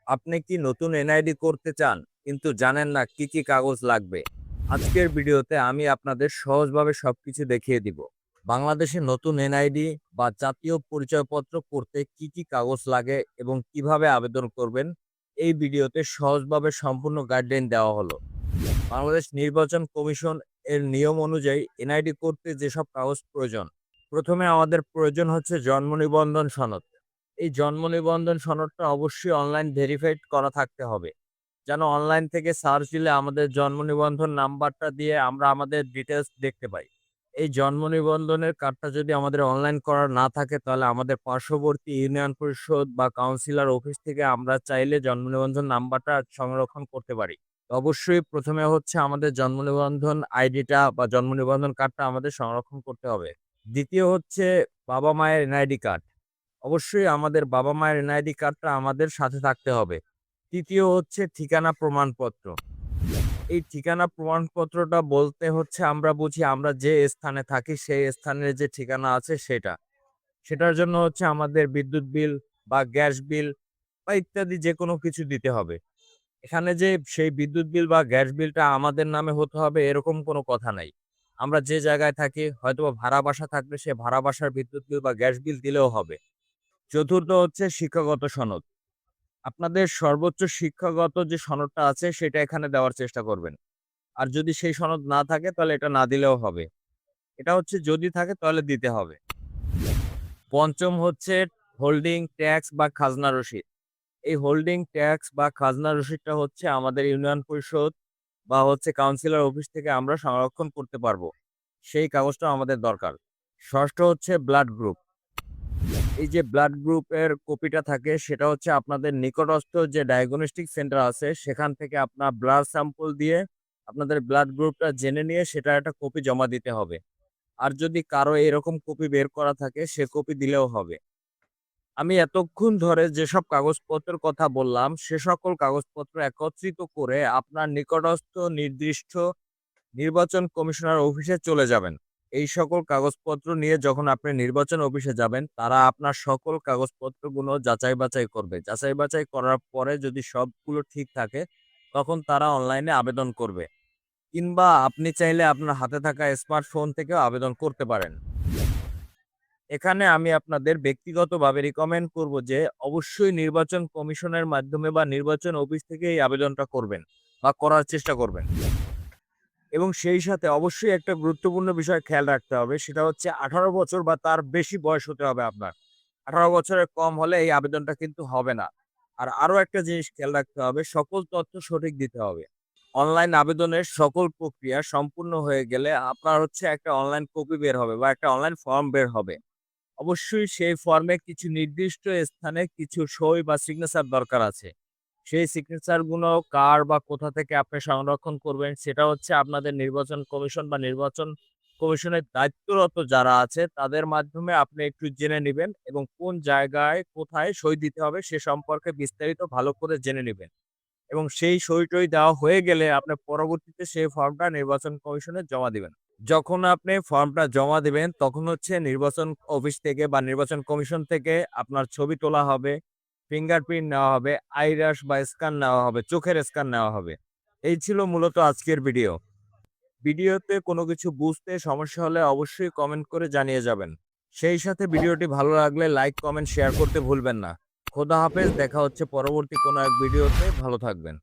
আপনি কি নতুন এনআইডি করতে চান কিন্তু জানেন না কি কি কাগজ লাগবে? আজকের ভিডিওতে আমি আপনাদের সহজভাবে সবকিছু দেখিয়ে দিব। বাংলাদেশে নতুন এনআইডি বা জাতীয় পরিচয়পত্র করতে কি কি কাগজ লাগে এবং কিভাবে আবেদন করবেন, এই ভিডিওতে সহজভাবে সম্পূর্ণ গাইডলাইন দেওয়া হলো। বাংলাদেশ নির্বাচন কমিশন এর নিয়ম অনুযায়ী এনআইডি করতে যেসব কাগজ প্রয়োজন, প্রথমে আমাদের প্রয়োজন হচ্ছে জন্ম নিবন্ধন সনদ। এই জন্ম নিবন্ধন সনদটা অবশ্যই অনলাইন ভেরিফাইড করা থাকতে হবে, যেন অনলাইন থেকে সার্চ দিলে আমাদের জন্ম নিবন্ধন নাম্বারটা দিয়ে আমরা আমাদের ডিটেলস দেখতে পাই। এই জন্ম নিবন্ধনের কার্ডটা যদি আমাদের অনলাইন করা না থাকে, তাহলে আমাদের পার্শ্ববর্তী ইউনিয়ন পরিষদ বা কাউন্সিলর অফিস থেকে আমরা চাইলে জন্ম নিবন্ধন নাম্বারটা সংরক্ষণ করতে পারি। অবশ্যই প্রথমে হচ্ছে আমাদের জন্ম নিবন্ধন আইডিটা বা জন্ম নিবন্ধন কার্ডটা আমাদের সংরক্ষণ করতে হবে। দ্বিতীয় হচ্ছে বাবা মায়ের এনআইডি কার্ড। অবশ্যই আমাদের বাবা মায়ের এনআইডি কার্ডটা আমাদের সাথে থাকতে হবে। তৃতীয় হচ্ছে ঠিকানা প্রমাণপত্র। এই ঠিকানা প্রমাণপত্রটা বলতে হচ্ছে আমরা বুঝি আমরা যে স্থানে থাকি সেই স্থানের যে ঠিকানা আছে সেটা। সেটার জন্য হচ্ছে আমাদের বিদ্যুৎ বিল বা গ্যাস বিল বা ইত্যাদি যেকোনো কিছু দিতে হবে। এখানে যে সেই বিদ্যুৎ বিল বা গ্যাস বিলটা আমাদের নামে হতে হবে এরকম কোনো কথা নাই। আমরা যে জায়গায় থাকি হয়তোবা ভাড়া বাসা থাকলে সে ভাড়া বাসার বিদ্যুৎ বিল বা গ্যাস বিল দিলেও হবে। চতুর্থ হচ্ছে শিক্ষাগত সনদ। আপনাদের সর্বোচ্চ শিক্ষাগত যে সনদটা আছে সেটা এখানে দেওয়ার চেষ্টা করবেন। আর যদি সেই সনদ না থাকে তাহলে এটা না দিলেও হবে। এটা হচ্ছে যদি থাকে তাহলে দিতে হবে। পঞ্চম হচ্ছে হোল্ডিং ট্যাক্স বা খাজনা রসিদ। এই হোল্ডিং ট্যাক্স বা খাজনা রসিদটা হচ্ছে আমাদের ইউনিয়ন পরিষদ বা হচ্ছে কাউন্সিলর অফিস থেকে আমরা সংরক্ষণ করতে পারবো। সেই কাগজটা আমাদের দরকার। ষষ্ঠ হচ্ছে ব্লাড গ্রুপ। এই যে ব্লাড গ্রুপের কপিটা থাকে সেটা হচ্ছে আপনাদের নিকটস্থ যে ডায়াগনস্টিক সেন্টার আছে সেখান থেকে আপনার ব্লাড স্যাম্পল দিয়ে আপনাদের ব্লাড গ্রুপটা জেনে নিয়ে সেটা একটা কপি জমা দিতে হবে। আর যদি কারো এরকম কপি বের করা থাকে সে কপি দিলেও হবে। আমি এতক্ষণ ধরে যেসব কাগজপত্রের কথা বললাম সে সকল কাগজপত্র একত্রিত করে আপনার নিকটস্থ নির্দিষ্ট নির্বাচন কমিশনার অফিসে চলে যাবেন। এই সকল কাগজপত্র নিয়ে যখন আপনি নির্বাচন অফিসে যাবেন, তারা আপনার সকল কাগজপত্রগুলো যাচাই বাছাই করবে। যাচাই বাছাই করার পরে যদি সবগুলো ঠিক থাকে, তখন তারা অনলাইনে আবেদন করবে। কিংবা আপনি চাইলে আপনার হাতে থাকা স্মার্টফোন থেকেও আবেদন করতে পারেন। এখানে আমি আপনাদের ব্যক্তিগতভাবে রিকমেন্ড করব যে অবশ্যই নির্বাচন কমিশনের মাধ্যমে বা নির্বাচন অফিস থেকে এই আবেদনটা করবেন বা করার চেষ্টা করবেন। এবং সেই সাথে অবশ্যই একটা গুরুত্বপূর্ণ বিষয় খেয়াল রাখতে হবে, সেটা হচ্ছে 18 বছর বা তার বেশি বয়স হতে হবে আপনার। 18 বছরের কম হলে এই আবেদনটা কিন্তু হবে না। আর আরো একটা জিনিস খেয়াল রাখতে হবে, সকল তথ্য সঠিক দিতে হবে। অনলাইন আবেদনের সকল প্রক্রিয়া সম্পূর্ণ হয়ে গেলে আপনার হচ্ছে একটা অনলাইন কপি বের হবে বা একটা অনলাইন ফর্ম বের হবে। অবশ্যই সেই ফর্মে কিছু নির্দিষ্ট স্থানে কিছু সই বা সিগনেচার দরকার আছে। সেই সিগনেচার গুলো কার বা কোথা থেকে আপনি সংরক্ষণ করবেন সেটা হচ্ছে আপনাদের নির্বাচন কমিশন বা নির্বাচন কমিশনের দায়িত্বরত যারা আছে তাদের মাধ্যমে আপনি একটু জেনে নিবেন এবং কোন জায়গায় কোথায় সই দিতে হবে সে সম্পর্কে বিস্তারিত ভালো করে জেনে নিবেন। এবং সেই সই-টই দেওয়া হয়ে গেলে আপনি পরবর্তীতে সেই ফর্মটা নির্বাচন কমিশনে জমা দিবেন। যখন আপনি ফর্মটা জমা দিবেন তখন হচ্ছে নির্বাচন অফিস থেকে বা নির্বাচন কমিশন থেকে আপনার ছবি তোলা হবে, ফিঙ্গারপ্রিন্ট নেওয়া হবে, আইরাস বা স্ক্যান নেওয়া হবে, চোখের স্ক্যান নেওয়া হবে। এই ছিল মূলত আজকের ভিডিও। ভিডিওতে কোনো কিছু বুঝতে সমস্যা হলে অবশ্যই কমেন্ট করে জানিয়ে যাবেন। সেই সাথে ভিডিওটি ভালো লাগলে লাইক, কমেন্ট, শেয়ার করতে ভুলবেন না। খোদা হাফেজ। দেখা হচ্ছে পরবর্তী কোনো এক ভিডিওতে। ভালো থাকবেন।